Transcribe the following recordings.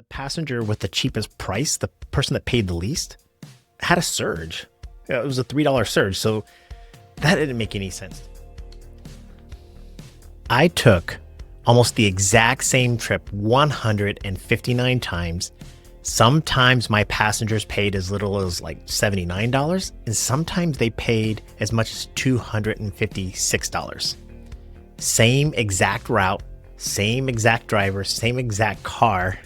passenger with the cheapest price, the person that paid the least, had a surge. It was a $3 surge, so that didn't make any sense. I took almost the exact same trip 159 times. Sometimes my passengers paid as little as like $79, and sometimes they paid as much as $256. Same exact route, same exact driver, same exact car,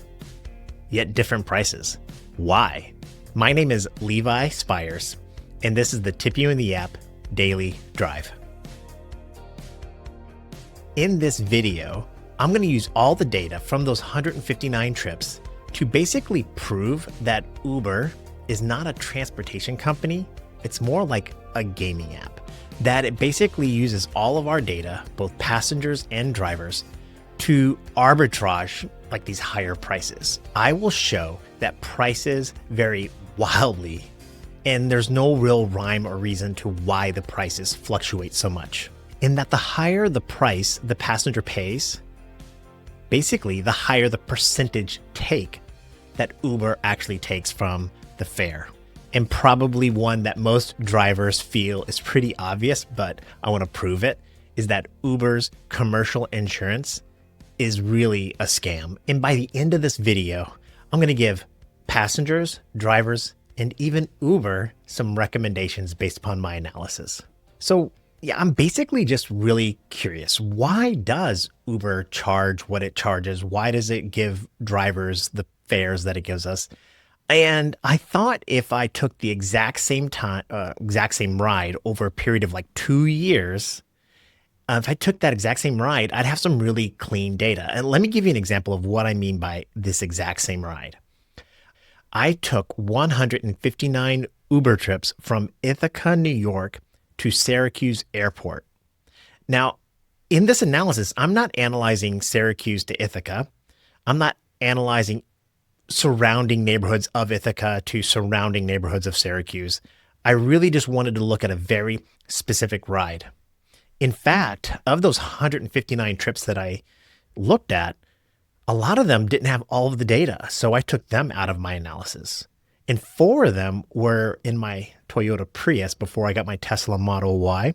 yet different prices. Why? My name is Levi Spires, and this is the Tip You in the App Daily Drive. In this video, I'm going to use all the data from those 159 trips to basically prove that Uber is not a transportation company. It's more like a gaming app, that it basically uses all of our data, both passengers and drivers, to arbitrage like these higher prices. I will show that prices vary wildly, and there's no real rhyme or reason to why the prices fluctuate so much. In that the higher the price the passenger pays, basically the higher the percentage take that Uber actually takes from the fare. And probably one that most drivers feel is pretty obvious, but I want to prove it, is that Uber's commercial insurance is really a scam. And by the end of this video, I'm going to give passengers, drivers, and even Uber some recommendations based upon my analysis. So yeah, I'm basically just really curious. Why does Uber charge what it charges? Why does it give drivers the fares that it gives us? And I thought if I took the exact same ride over a period of like 2 years, if I took that exact same ride, I'd have some really clean data. And let me give you an example of what I mean by this exact same ride. I took 159 Uber trips from Ithaca, New York to Syracuse Airport. Now, in this analysis, I'm not analyzing Syracuse to Ithaca. I'm not analyzing surrounding neighborhoods of Ithaca to surrounding neighborhoods of Syracuse. I really just wanted to look at a very specific ride. In fact, of those 159 trips that I looked at, a lot of them didn't have all of the data, so I took them out of my analysis. And 4 of them were in my Toyota Prius before I got my Tesla Model Y,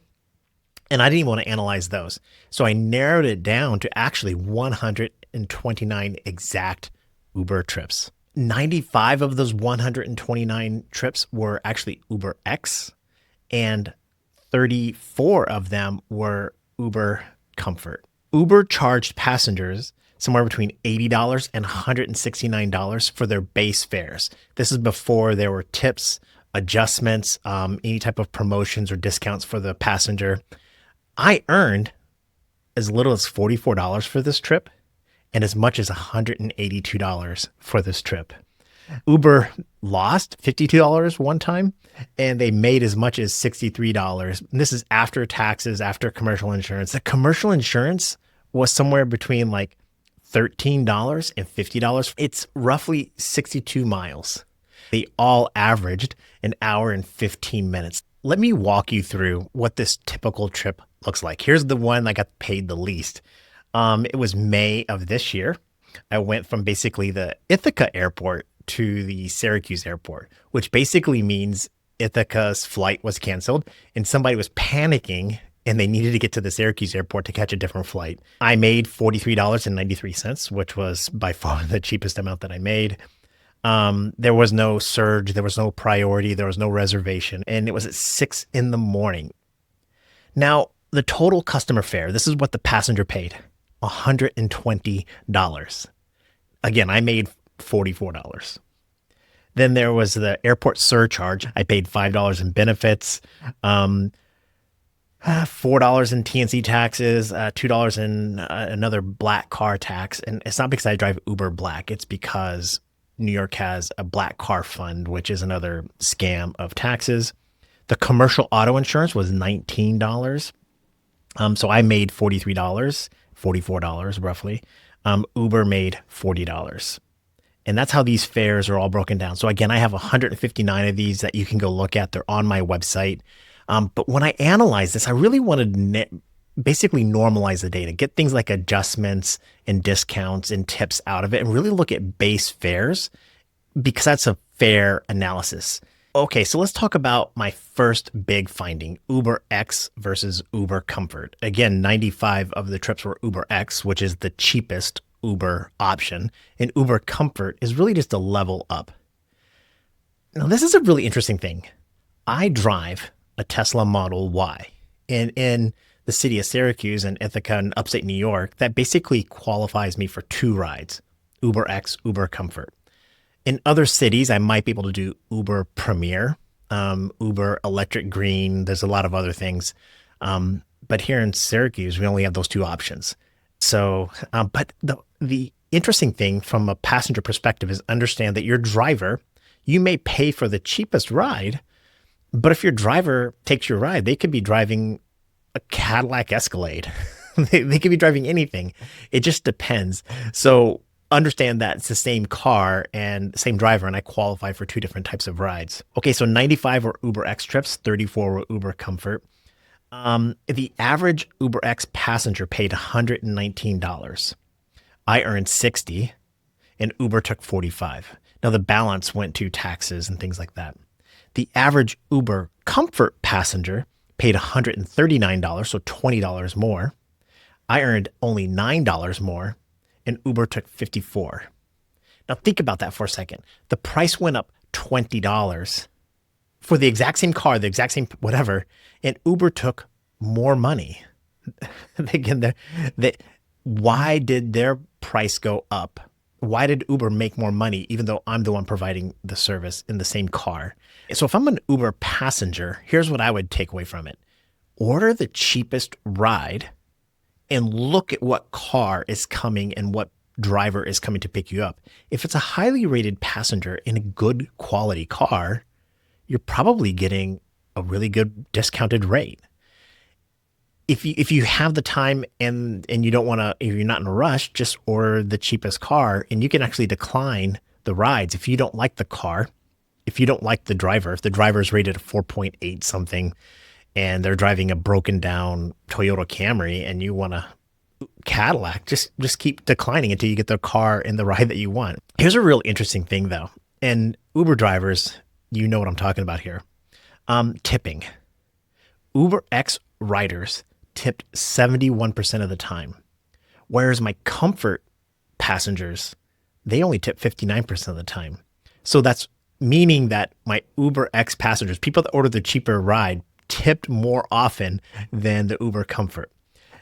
and I didn't even want to analyze those. So I narrowed it down to actually 129 exact Uber trips. 95 of those 129 trips were actually Uber X, and 34 of them were Uber Comfort. Uber charged passengers somewhere between $80 and $169 for their base fares. This is before there were tips, adjustments, any type of promotions or discounts for the passenger. I earned as little as $44 for this trip and as much as $182 for this trip. Uber lost $52 one time, and they made as much as $63. And this is after taxes, after commercial insurance. The commercial insurance was somewhere between like $13 and $50. It's roughly 62 miles. They all averaged an hour and 15 minutes. Let me walk you through what this typical trip looks like. Here's the one I got paid the least. It was May of this year. I went from basically the Ithaca airport to the Syracuse airport, which basically means Ithaca's flight was canceled and somebody was panicking and they needed to get to the Syracuse airport to catch a different flight. I made $43.93, which was by far the cheapest amount that I made. There was no surge, there was no priority, there was no reservation, and it was at 6 a.m. Now, the total customer fare, this is what the passenger paid, $120. Again, I made $44. Then there was the airport surcharge. I paid $5 in benefits, $4 in TNC taxes, $2 in another black car tax. And it's not because I drive Uber Black. It's because New York has a black car fund, which is another scam of taxes. The commercial auto insurance was $19. So I made $44 roughly. Uber made $40. And that's how these fares are all broken down. So again, I have 159 of these that you can go look at. They're on my website. But when I analyzed this, I really wanted to basically normalize the data, get things like adjustments and discounts and tips out of it, and really look at base fares because that's a fair analysis. Okay, so let's talk about my first big finding, Uber X versus Uber Comfort. Again, 95 of the trips were Uber X, which is the cheapest Uber option, and Uber Comfort is really just a level up. Now, this is a really interesting thing. I drive a Tesla Model Y, and in the city of Syracuse and Ithaca in upstate New York, that basically qualifies me for 2 rides, Uber X, Uber Comfort. In other cities, I might be able to do Uber Premier, Uber Electric Green. There's a lot of other things. But here in Syracuse, we only have those 2 options. So, but the interesting thing from a passenger perspective is understand that your driver, you may pay for the cheapest ride, but if your driver takes your ride, they could be driving a Cadillac Escalade. They could be driving anything. It just depends. So understand that it's the same car and the same driver, and I qualify for 2 different types of rides. Okay, so 95 were Uber X trips, 34 were Uber Comfort. The average Uber X passenger paid $119. I earned $60, and Uber took $45. Now the balance went to taxes and things like that. The average Uber Comfort passenger paid $139, so $20 more. I earned only $9 more, and Uber took $54. Now think about that for a second. The price went up $20 for the exact same car, the exact same whatever, and Uber took more money. Again, why did their price go up? Why did Uber make more money even though I'm the one providing the service in the same car? So if I'm an Uber passenger, here's what I would take away from it. Order the cheapest ride and look at what car is coming and what driver is coming to pick you up. If it's a highly rated passenger in a good quality car, you're probably getting a really good discounted rate. If you have the time and you don't want to, if you're not in a rush, just order the cheapest car, and you can actually decline the rides if you don't like the car, if you don't like the driver, if the driver is rated a 4.8 something and they're driving a broken down Toyota Camry and you want a Cadillac, just keep declining until you get the car and the ride that you want. Here's a real interesting thing though. And Uber drivers, you know what I'm talking about here. Tipping. Uber X riders tipped 71% of the time, whereas my Comfort passengers, they only tip 59% of the time. So that's meaning that my Uber X passengers, people that ordered the cheaper ride, tipped more often than the Uber Comfort.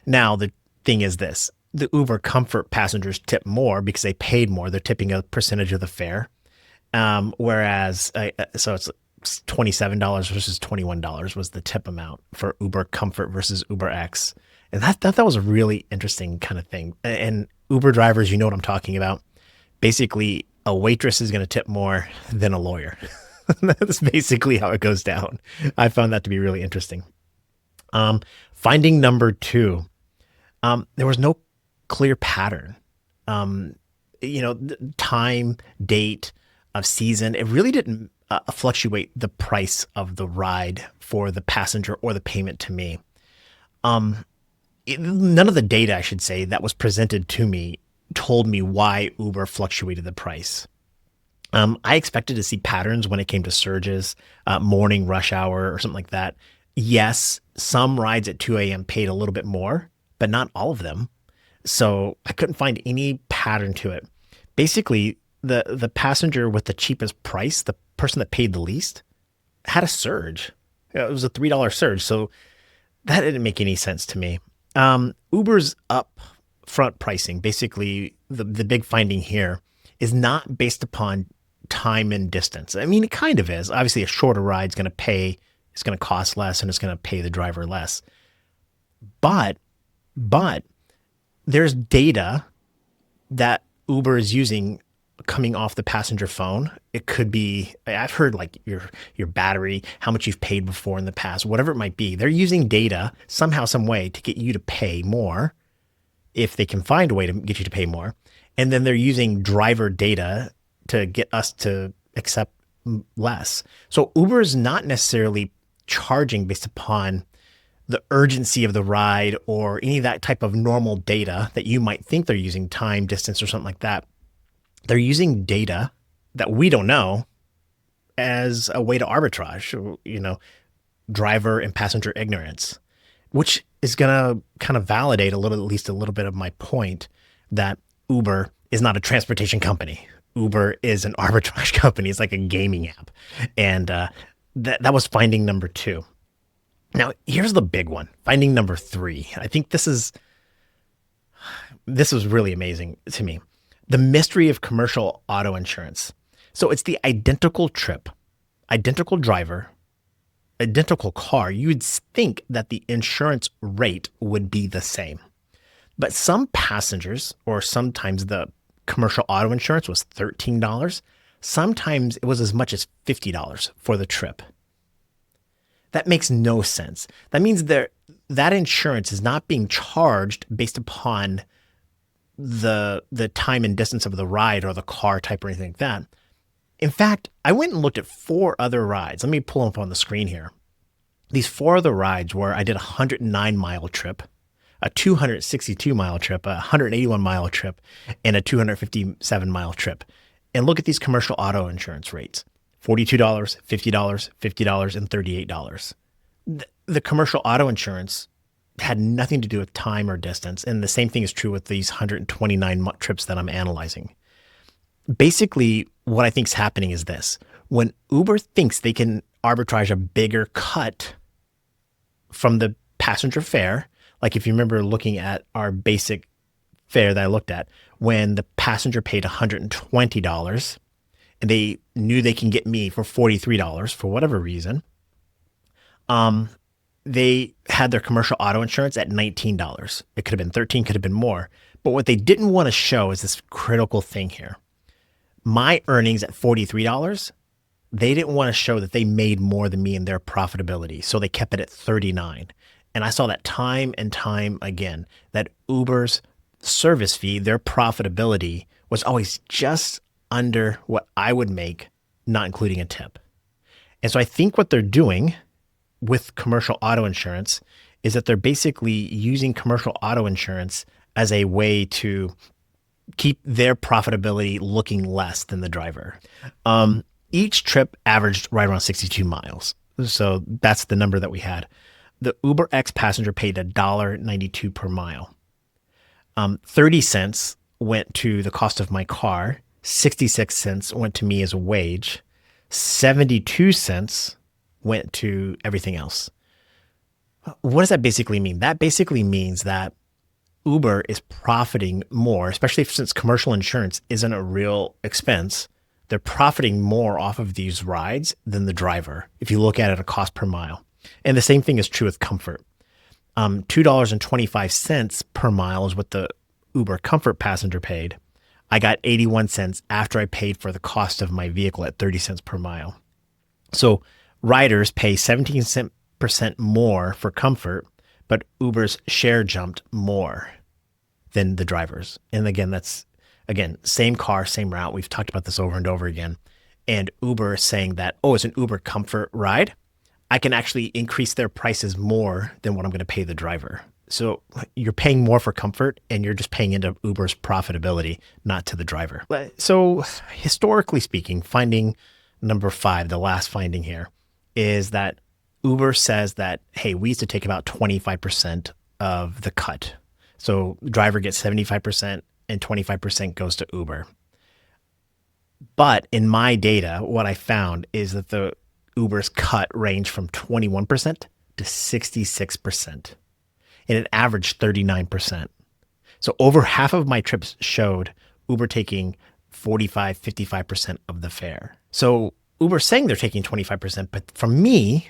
Now, the thing is this, the Uber Comfort passengers tip more because they paid more. They're tipping a percentage of the fare. Whereas, so it's $27 versus $21 was the tip amount for Uber Comfort versus Uber X. And that was a really interesting kind of thing. And Uber drivers, you know what I'm talking about. Basically, a waitress is going to tip more than a lawyer. That's basically how it goes down. I found that to be really interesting. Finding number 2, there was no clear pattern. Time, date of season, it really didn't fluctuate the price of the ride for the passenger or the payment to me. None of the data, I should say, that was presented to me told me why Uber fluctuated the price. I expected to see patterns when it came to surges, morning rush hour or something like that. Yes, some rides at 2 a.m. paid a little bit more, but not all of them. So I couldn't find any pattern to it. Basically, the passenger with the cheapest price, the person that paid the least, had a surge. It was a $3 surge. So that didn't make any sense to me. Uber's upfront pricing, basically the big finding here, is not based upon time and distance. I mean, it kind of is. Obviously, a shorter ride is going to cost less and it's going to pay the driver less. But there's data that Uber is using coming off the passenger phone. It could be, I've heard like your battery, how much you've paid before in the past, whatever it might be. They're using data somehow, some way to get you to pay more if they can find a way to get you to pay more. And then they're using driver data to get us to accept less. So Uber is not necessarily charging based upon the urgency of the ride or any of that type of normal data that you might think they're using, time, distance, or something like that. They're using data that we don't know as a way to arbitrage, driver and passenger ignorance, which is going to kind of validate at least a little bit of my point that Uber is not a transportation company. Uber is an arbitrage company. It's like a gaming app. And that was finding number 2. Now, here's the big one, finding number 3. I think this was really amazing to me. The mystery of commercial auto insurance. So it's the identical trip, identical driver, identical car. You would think that the insurance rate would be the same. But some passengers, or sometimes the commercial auto insurance was $13. Sometimes it was as much as $50 for the trip. That makes no sense. That means that insurance is not being charged based upon the time and distance of the ride or the car type or anything like that. In fact, I went and looked at 4 other rides. Let me pull them up on the screen here. These 4 other rides were I did a 109-mile trip, a 262-mile trip, a 181-mile trip, and a 257-mile trip. And look at these commercial auto insurance rates. $42, $50, $50, and $38. The commercial auto insurance had nothing to do with time or distance. And the same thing is true with these 129 trips that I'm analyzing. Basically, what I think is happening is this. When Uber thinks they can arbitrage a bigger cut from the passenger fare, like if you remember looking at our basic fare that I looked at, when the passenger paid $120, and they knew they can get me for $43 for whatever reason, they had their commercial auto insurance at $19. It could have been $13, could have been more. But what they didn't want to show is this critical thing here. My earnings at $43, they didn't want to show that they made more than me in their profitability. So they kept it at $39. And I saw that time and time again, that Uber's service fee, their profitability was always just under what I would make, not including a tip. And so I think what they're doing with commercial auto insurance is that they're basically using commercial auto insurance as a way to keep their profitability looking less than the driver. Each trip averaged right around 62 miles. So that's the number that we had. The UberX passenger paid $1.92 per mile. 30 cents went to the cost of my car. 66 cents went to me as a wage. 72 cents went to everything else. What does that basically mean? That basically means that Uber is profiting more, especially since commercial insurance isn't a real expense. They're profiting more off of these rides than the driver, if you look at it a cost per mile. And the same thing is true with Comfort. $2.25 per mile is what the Uber Comfort passenger paid. I got 81 cents after I paid for the cost of my vehicle at 30 cents per mile. So riders pay 17% more for Comfort, but Uber's share jumped more than the drivers. And again, same car, same route. We've talked about this over and over again. And Uber is saying that, it's an Uber Comfort ride. I can actually increase their prices more than what I'm going to pay the driver. So you're paying more for comfort and you're just paying into Uber's profitability, not to the driver. So historically speaking, finding number 5, the last finding here, is that Uber says that, hey, we used to take about 25% of the cut. So the driver gets 75% and 25% goes to Uber. But in my data, what I found is that the Uber's cut ranged from 21% to 66%. And it averaged 39%. So over half of my trips showed Uber taking 45, 55% of the fare. So Uber's saying they're taking 25%, but from me,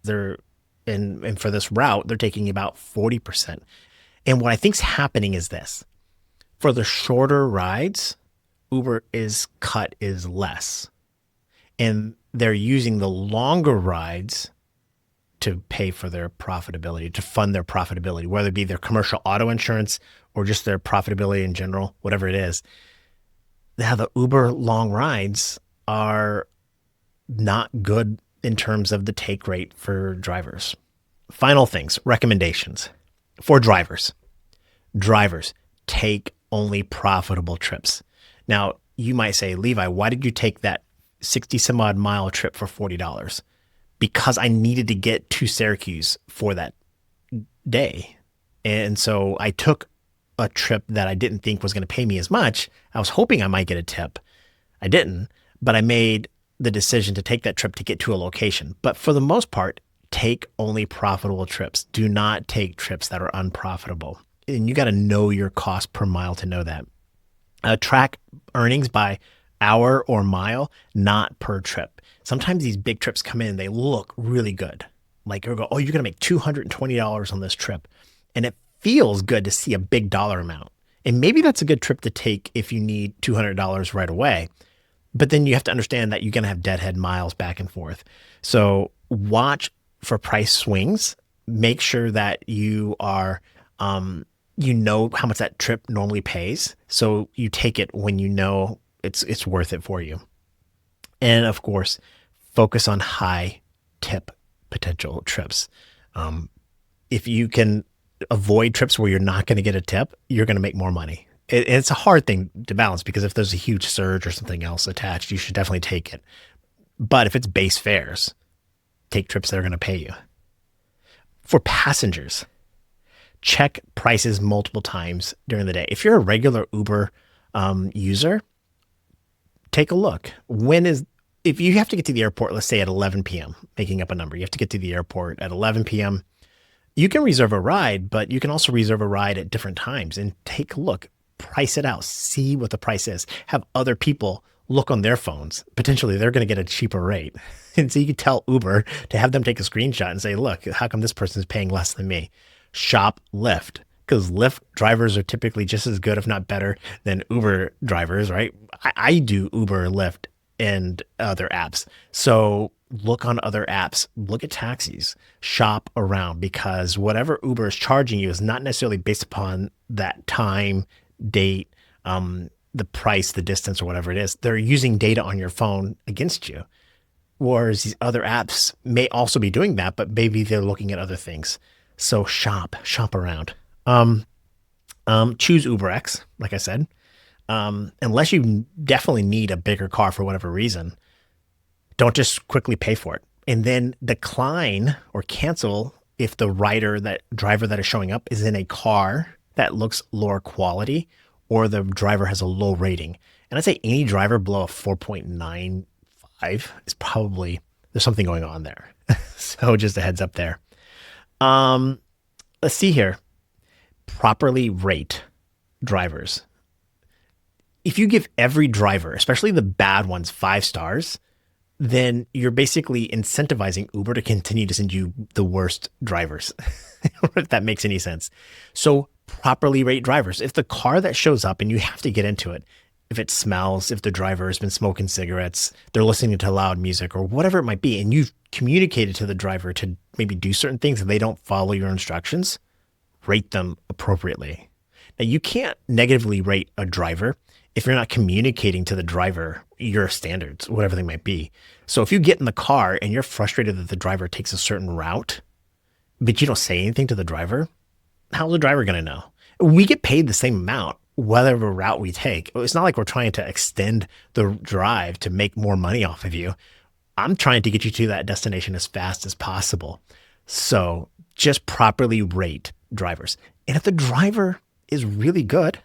and for this route, they're taking about 40%. And what I think's happening is this. For the shorter rides, Uber's cut is less. And they're using the longer rides to pay for their profitability, to fund their profitability, whether it be their commercial auto insurance or just their profitability in general, whatever it is. Now, the Uber long rides are not good in terms of the take rate for drivers. Final things, recommendations for drivers. Drivers, take only profitable trips. Now, you might say, Levi, why did you take that 60 some odd mile trip for $40? Because I needed to get to Syracuse for that day. And so I took a trip that I didn't think was going to pay me as much. I was hoping I might get a tip. I didn't, but I made the decision to take that trip to get to a location. But for the most part, take only profitable trips. Do not take trips that are unprofitable. And you got to know your cost per mile to know that. Track earnings by hour or mile, not per trip. Sometimes these big trips come in, they look really good. Like you'll go, oh, you're going to make $220 on this trip. And it feels good to see a big dollar amount. And maybe that's a good trip to take if you need $200 right away. But then you have to understand that you're going to have deadhead miles back and forth. So watch for price swings. Make sure that you are, you know how much that trip normally pays. So you take it when you know it's worth it for you. And of course, focus on high tip potential trips. If you can avoid trips where you're not going to get a tip, you're going to make more money. It's a hard thing to balance because if there's a huge surge or something else attached, you should definitely take it. But if it's base fares, take trips that are going to pay you. For passengers, check prices multiple times during the day. If you're a regular Uber user, take a look. If you have to get to the airport, let's say at 11 p.m., making up a number, you have to get to the airport at 11 p.m., you can reserve a ride, but you can also reserve a ride at different times and take a look, price it out, see what the price is. Have other people look on their phones. Potentially, they're going to get a cheaper rate. And so you can tell Uber to have them take a screenshot and say, look, how come this person is paying less than me? Shop Lyft, because Lyft drivers are typically just as good, if not better, than Uber drivers, right? I do Uber, Lyft, and other apps. So look on other apps, look at taxis, shop around, because whatever Uber is charging you is not necessarily based upon that time, date, the price, the distance, or whatever it is. They're using data on your phone against you. Whereas these other apps may also be doing that, but maybe they're looking at other things. So shop around. Choose UberX, like I said. Unless you definitely need a bigger car for whatever reason, don't just quickly pay for it. And then decline or cancel if the driver that is showing up is in a car that looks lower quality or the driver has a low rating. And I'd say any driver below a 4.95 is probably, there's something going on there. So just a heads up there. Let's see here. Properly rate drivers. If you give every driver, especially the bad ones, 5 stars, then you're basically incentivizing Uber to continue to send you the worst drivers, if that makes any sense. So properly rate drivers. If the car that shows up and you have to get into it, if it smells, if the driver has been smoking cigarettes, they're listening to loud music or whatever it might be, and you've communicated to the driver to maybe do certain things and they don't follow your instructions, rate them appropriately. Now, you can't negatively rate a driver if you're not communicating to the driver your standards, whatever they might be. So if you get in the car and you're frustrated that the driver takes a certain route, but you don't say anything to the driver, how's the driver going to know? We get paid the same amount, whatever route we take. It's not like we're trying to extend the drive to make more money off of you. I'm trying to get you to that destination as fast as possible. So just properly rate drivers. And if the driver is really good,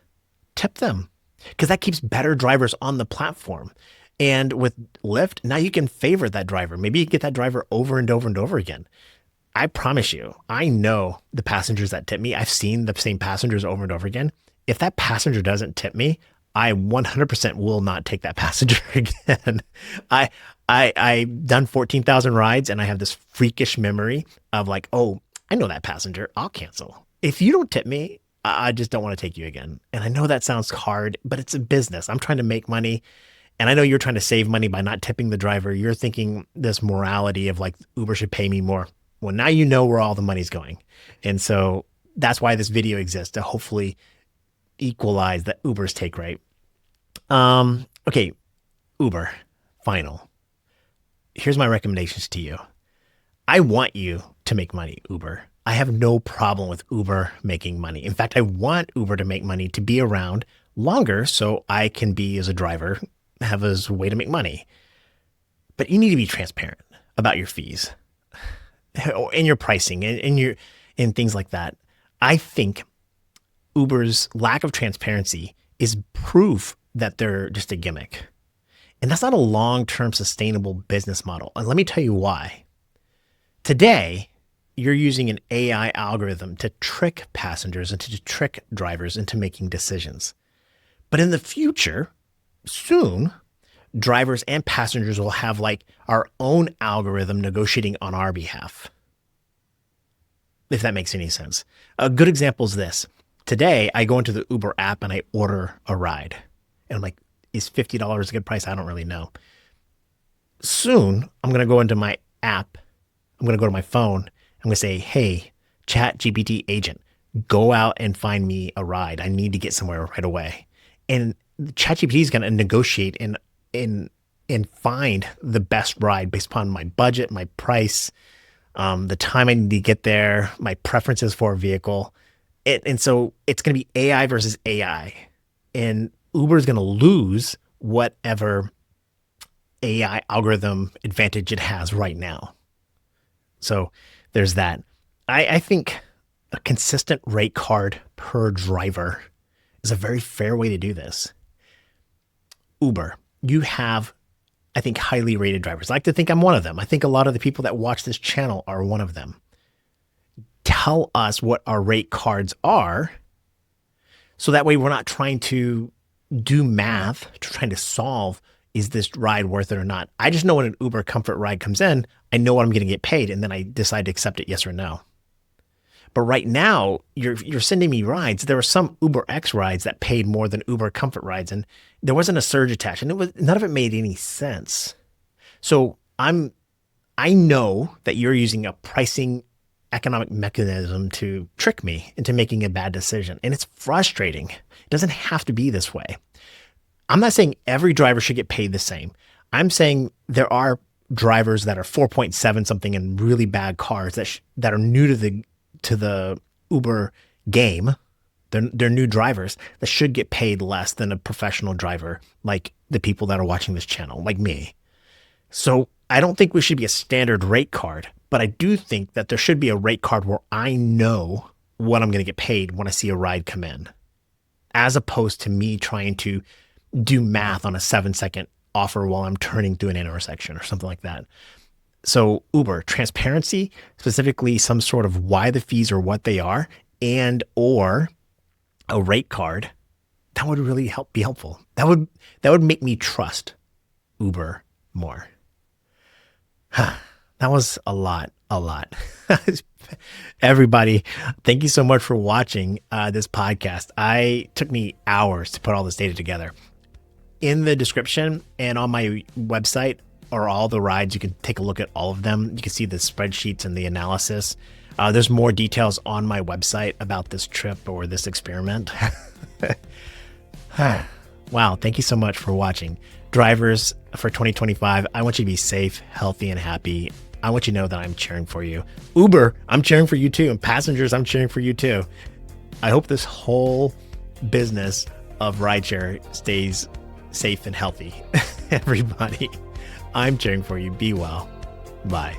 tip them, because that keeps better drivers on the platform. And with Lyft, now you can favor that driver. Maybe you get that driver over and over and over again. I promise you, I know the passengers that tip me. I've seen the same passengers over and over again. If that passenger doesn't tip me, I 100% will not take that passenger again. I've done 14,000 rides and I have this freakish memory of like, oh, I know that passenger, I'll cancel. If you don't tip me, I just don't want to take you again. And I know that sounds hard, but it's a business. I'm trying to make money. And I know you're trying to save money by not tipping the driver. You're thinking this morality of like, Uber should pay me more. Well, now you know where all the money's going. And so that's why this video exists, to hopefully equalize the Uber's take rate. Okay, Uber, final. Here's my recommendations to you. I want you to make money, Uber. I have no problem with Uber making money. In fact, I want Uber to make money, to be around longer so I can be, as a driver, have as a way to make money. But you need to be transparent about your fees and your pricing and things like that. I think Uber's lack of transparency is proof that they're just a gimmick. And that's not a long-term sustainable business model. And let me tell you why. Today, you're using an AI algorithm to trick passengers and to trick drivers into making decisions. But in the future, soon, drivers and passengers will have like our own algorithm negotiating on our behalf. If that makes any sense. A good example is this. Today, I go into the Uber app and I order a ride. And I'm like, is $50 a good price? I don't really know. Soon, I'm going to go into my app. I'm going to go to my phone. I'm going to say, hey, ChatGPT agent, go out and find me a ride. I need to get somewhere right away. And ChatGPT is going to negotiate and find the best ride based upon my budget, my price, the time I need to get there, my preferences for a vehicle. And so it's going to be AI versus AI. And Uber is going to lose whatever AI algorithm advantage it has right now. So there's that. I think a consistent rate card per driver is a very fair way to do this. Uber, you have, I think, highly rated drivers. I like to think I'm one of them. I think a lot of the people that watch this channel are one of them. Tell us what our rate cards are, so that way we're not trying to do math, trying to solve, is this ride worth it or not? I just know when an Uber Comfort ride comes in, I know what I'm going to get paid, and then I decide to accept it, yes or no. But right now, you're sending me rides. There were some Uber X rides that paid more than Uber Comfort rides, and there wasn't a surge attached, and none of it made any sense. So I know that you're using a pricing economic mechanism to trick me into making a bad decision, and it's frustrating. It doesn't have to be this way. I'm not saying every driver should get paid the same. I'm saying there are drivers that are 4.7 something in really bad cars that are new to the Uber game. They're new drivers that should get paid less than a professional driver, like the people that are watching this channel, like me. So I don't think we should be a standard rate card, but I do think that there should be a rate card where I know what I'm going to get paid when I see a ride come in, as opposed to me trying to do math on a 7-second offer while I'm turning through an intersection or something like that. So Uber, transparency, specifically some sort of why the fees are what they are, and or a rate card, that would really be helpful. That would make me trust Uber more. That was a lot. Everybody, thank you so much for watching this podcast. Took me hours to put all this data together. In the description and on my website are all the rides. You can take a look at all of them. You can see the spreadsheets and the analysis. There's more details on my website about this trip or this experiment. Wow, thank you so much for watching. Drivers, for 2025, I want you to be safe, healthy, and happy. I want you to know that I'm cheering for you. Uber, I'm cheering for you too. And passengers, I'm cheering for you too. I hope this whole business of rideshare stays safe and healthy. Everybody, I'm cheering for you. Be well. Bye.